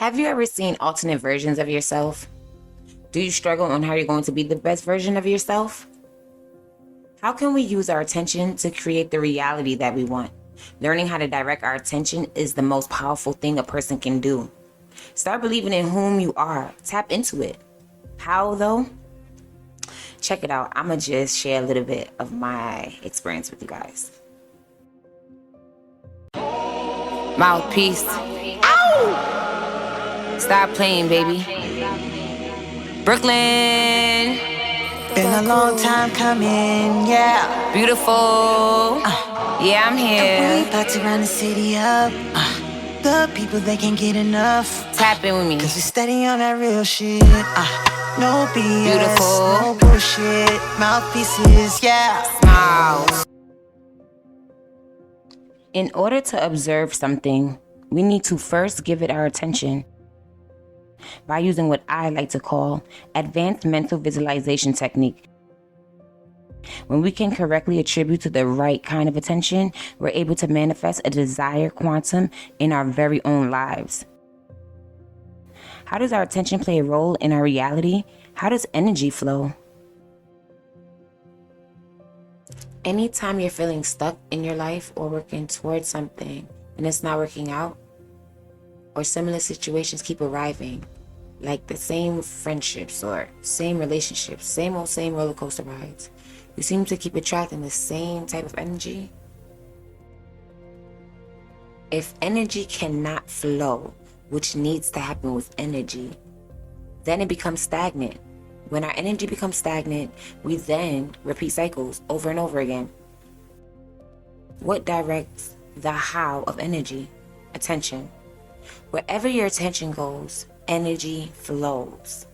Have you ever seen alternate versions of yourself? Do you struggle on how you're going to be the best version of yourself? How can we use our attention to create the reality that we want? Learning how to direct our attention is the most powerful thing a person can do. Start believing in whom you are. Tap into it. How though? Check it out. I'm going to just share a little bit of my experience with you guys. Mouthpiece. Ow! Stop playing, baby. Brooklyn. Been a long time coming, yeah. Beautiful. Yeah, I'm here. And we about to run the city up. The people, they can't get enough. Tap in with me. Cause we steady on that real shit. No BS, Beautiful. no bullshit. Mouthpieces, yeah. Smiles. In order to observe something, we need to first give it our attention by using what I like to call advanced mental visualization technique. When we can correctly attribute to the right kind of attention, we're able to manifest a desired quantum in our very own lives. How does our attention play a role in our reality? How does energy flow? Anytime you're feeling stuck in your life or working towards something and it's not working out, or similar situations keep arriving, like the same friendships or same relationships, same roller coaster rides, you seem to keep attracting the same type of energy. If energy cannot flow, which needs to happen with energy, then it becomes stagnant. When our energy becomes stagnant, we then repeat cycles over and over again. What directs the how of energy? Attention. Wherever your attention goes, energy flows.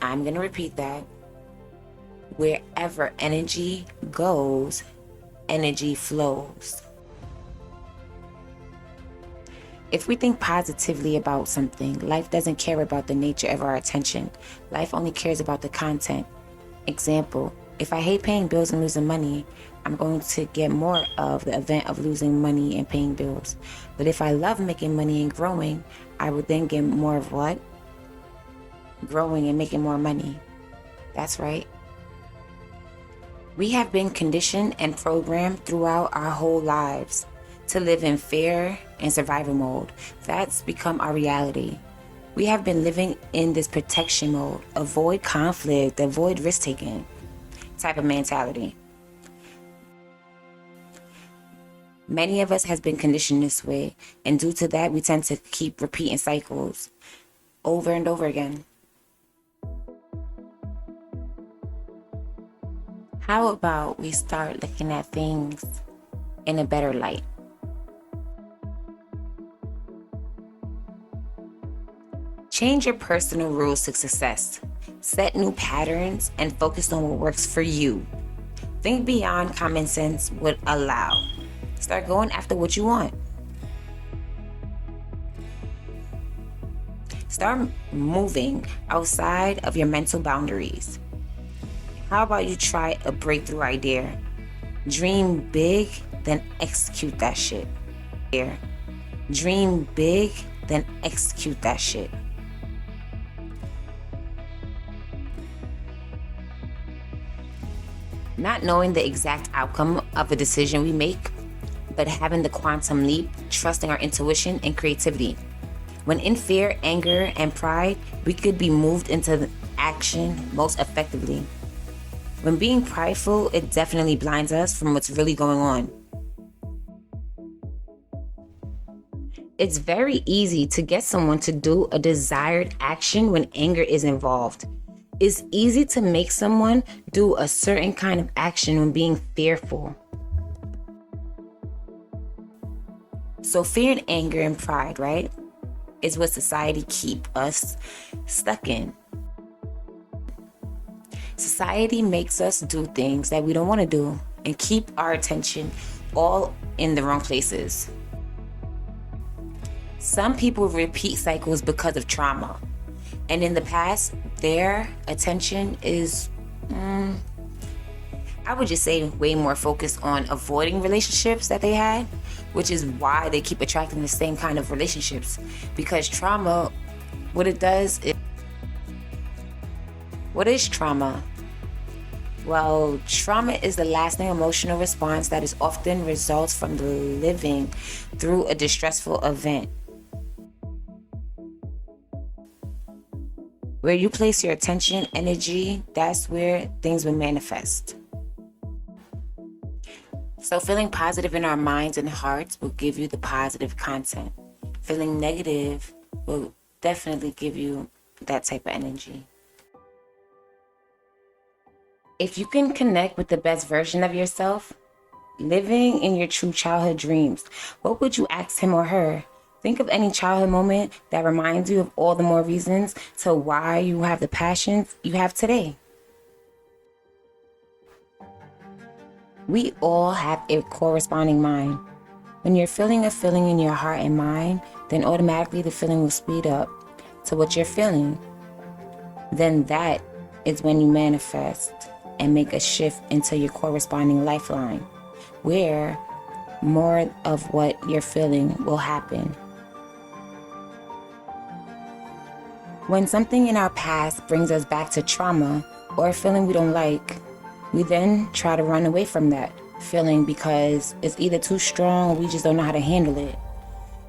I'm going to repeat that. Wherever energy goes, energy flows. If we think positively about something, life doesn't care about the nature of our attention. Life only cares about the content. Example, if I hate paying bills and losing money, I'm going to get more of the event of losing money and paying bills. But if I love making money and growing, I would then get more of what? Growing and making more money. That's right. We have been conditioned and programmed throughout our whole lives to live in fear and survival mode. That's become our reality. We have been living in this protection mode, avoid conflict, avoid risk-taking type of mentality. Many of us has been conditioned this way, and due to that, we tend to keep repeating cycles over and over again. How about we start looking at things in a better light? Change your personal rules to success. Set new patterns and focus on what works for you. Think beyond common sense would allow. Start going after what you want. Start moving outside of your mental boundaries. How about you try a breakthrough idea? Dream big, then execute that shit. Dream big, then execute that shit. Not knowing the exact outcome of a decision we make, but having the quantum leap, trusting our intuition and creativity. When in fear, anger, and pride, we could be moved into action most effectively. When being prideful, it definitely blinds us from what's really going on. It's very easy to get someone to do a desired action when anger is involved. It's easy to make someone do a certain kind of action when being fearful. So fear and anger and pride, right, is what society keep us stuck in. Society makes us do things that we don't want to do and keep our attention all in the wrong places. Some people repeat cycles because of trauma. And in the past, their attention is, I would just say, way more focused on avoiding relationships that they had which is why they keep attracting the same kind of relationships. Because trauma, what it does is, what is trauma? Well, trauma is the lasting emotional response that is often results from the living through a distressful event. Where you place your attention, energy, that's where things will manifest. So feeling positive in our minds and hearts will give you the positive content. Feeling negative will definitely give you that type of energy. If you can connect with the best version of yourself, living in your true childhood dreams, what would you ask him or her? Think of any childhood moment that reminds you of all the more reasons to why you have the passions you have today. We all have a corresponding mind. When you're feeling a feeling in your heart and mind, then automatically the feeling will speed up to what you're feeling. Then that is when you manifest and make a shift into your corresponding lifeline, where more of what you're feeling will happen. When something in our past brings us back to trauma or a feeling we don't like, we then try to run away from that feeling because it's either too strong or we just don't know how to handle it.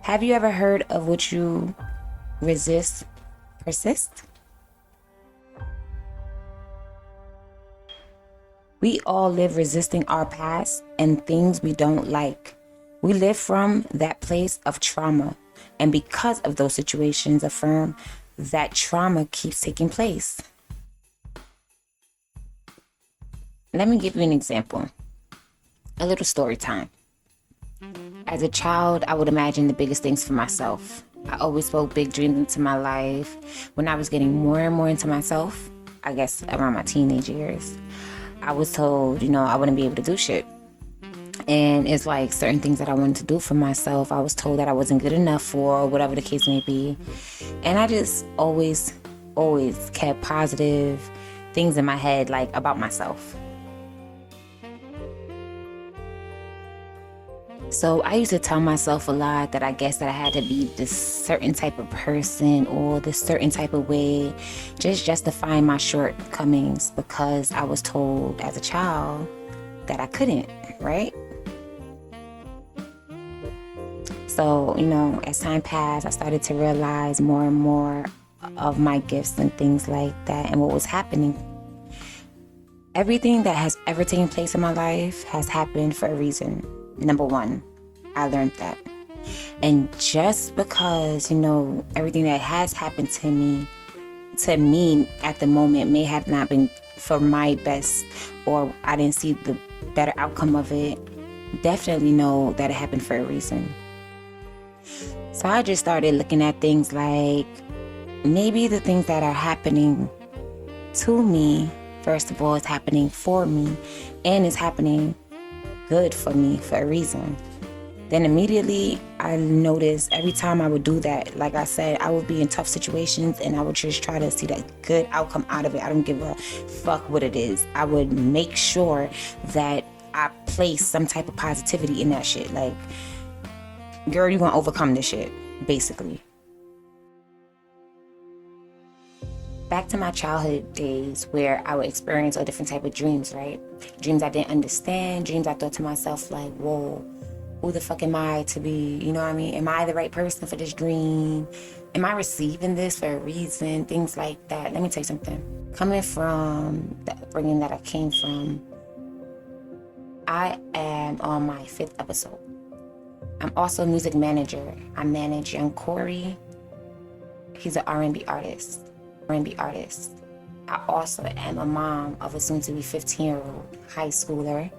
Have you ever heard of what you resist persist? We all live resisting our past and things we don't like. We live from that place of trauma, and because of those situations, affirm that trauma keeps taking place. Let me give you an example. A little story time. As a child, I would imagine the biggest things for myself. I always spoke big dreams into my life. When I was getting more and more into myself, I guess around my teenage years, I was told, I wouldn't be able to do shit. And it's like certain things that I wanted to do for myself, I was told that I wasn't good enough for, whatever the case may be. And I just always kept positive things in my head, like about myself. So I used to tell myself a lot that I guess that I had to be this certain type of person or this certain type of way, just justifying my shortcomings because I was told as a child that I couldn't, right? So, as time passed, I started to realize more and more of my gifts and things like that and what was happening. Everything that has ever taken place in my life has happened for a reason. Number one, I learned that. And just because, everything that has happened to me at the moment may have not been for my best, or I didn't see the better outcome of it, definitely know that it happened for a reason. So I just started looking at things like maybe the things that are happening to me, first of all, is happening for me and is happening good for me for a reason. Then immediately I noticed every time I would do that, like I said, I would be in tough situations and I would just try to see that good outcome out of it. I don't give a fuck what it is. I would make sure that I place some type of positivity in that shit. Like, girl, you're gonna overcome this shit, basically. Back to my childhood days where I would experience all different type of dreams, right? Dreams I didn't understand, dreams I thought to myself like, whoa, who the fuck am I to be, you know what I mean? Am I the right person for this dream? Am I receiving this for a reason? Things like that. Let me tell you something. Coming from the upbringing that I came from, I am on my 5th episode. I'm also a music manager. I manage Young Corey. He's an R&B artist. I also am a mom of a soon-to-be 15-year-old high schooler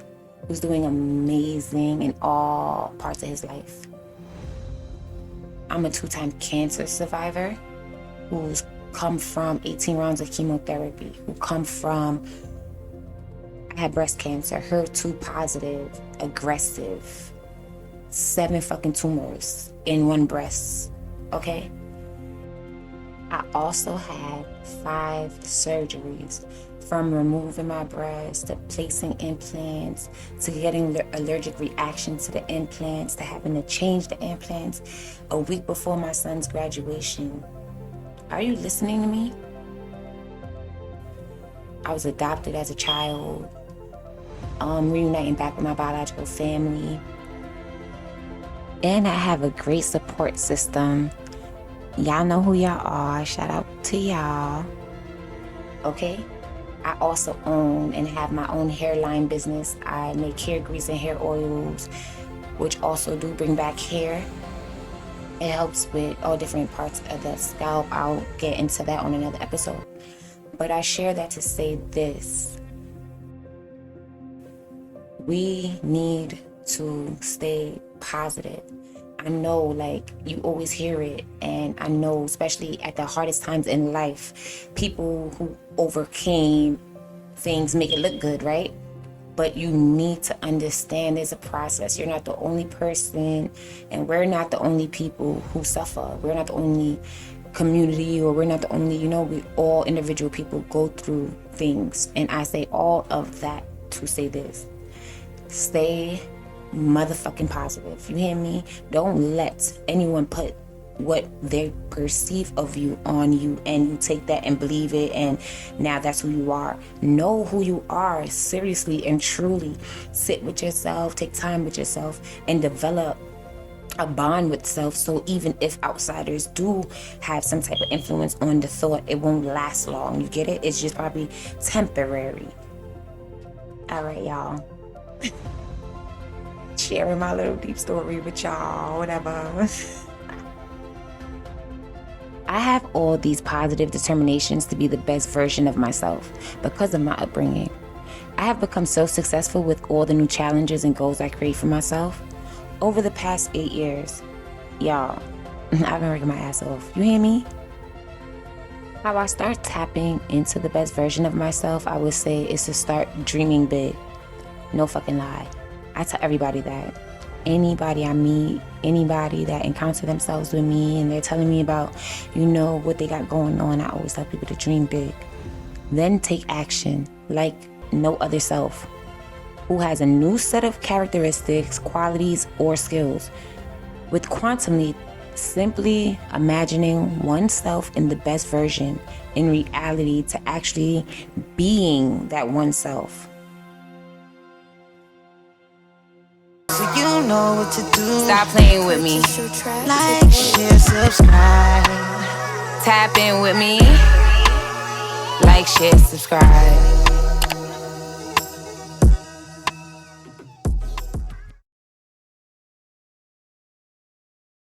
who's doing amazing in all parts of his life. I'm a 2-time cancer survivor who's come from 18 rounds of chemotherapy, I had breast cancer, HER2 positive, aggressive, 7 fucking tumors in one breast, okay? I also had 5 surgeries, from removing my breast to placing implants to getting the allergic reaction to the implants to having to change the implants a week before my son's graduation. Are you listening to me? I was adopted as a child, reuniting back with my biological family. And I have a great support system. Y'all know who y'all are. Shout out to y'all. Okay? I also own and have my own hairline business. I make hair grease and hair oils, which also do bring back hair. It helps with all different parts of the scalp. I'll get into that on another episode. But I share that to say this. We need to stay positive. I know, like, you always hear it, and I know, especially at the hardest times in life, people who overcame things make it look good, right? But you need to understand there's a process. You're not the only person, and we're not the only people who suffer. We're not the only community, or we're not the only, we all individual people go through things. And I say all of that to say this. Stay motherfucking positive. You hear me? Don't let anyone put what they perceive of you on you, and you take that and believe it, and now that's who you are. Know who you are, seriously and truly. Sit with yourself, take time with yourself, and develop a bond with self, so even if outsiders do have some type of influence on the thought, it won't last long. You get it? It's just probably temporary. All right, y'all. Sharing my little deep story with y'all, whatever. I have all these positive determinations to be the best version of myself because of my upbringing. I have become so successful with all the new challenges and goals I create for myself over the past 8 years. Y'all, I've been working my ass off. You hear me? How I start tapping into the best version of myself, I would say, is to start dreaming big. No fucking lie. I tell everybody that. Anybody I meet, anybody that encounter themselves with me and they're telling me about, what they got going on, I always tell people to dream big. Then take action like no other self, who has a new set of characteristics, qualities, or skills. With Quantum Leap, simply imagining oneself in the best version in reality to actually being that oneself. So you know what to do. Stop playing with me. Like, share, subscribe. Tap in with me. Like, share, subscribe.